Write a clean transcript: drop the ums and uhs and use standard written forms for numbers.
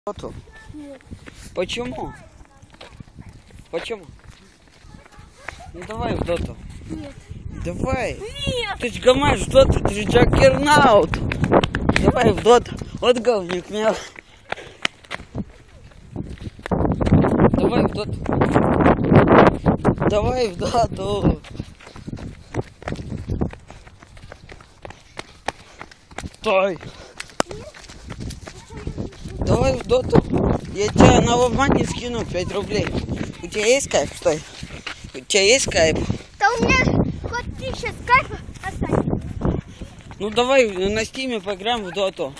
Доту? Нет. Почему? Почему? Ну давай в доту. Нет. Давай. Нет. Ты ж гамаешь в доту, ты же джокернаут. Давай в доту. Вот говник меня. Давай в доту. Давай в доту. Стой. Давай в доту. Я тебе на WebMoney скину 5 рублей. У тебя есть скайп? Стой. У тебя есть скайп? Да у меня хоть 1000 скайпа останется. Ну давай на стиме поиграем в доту.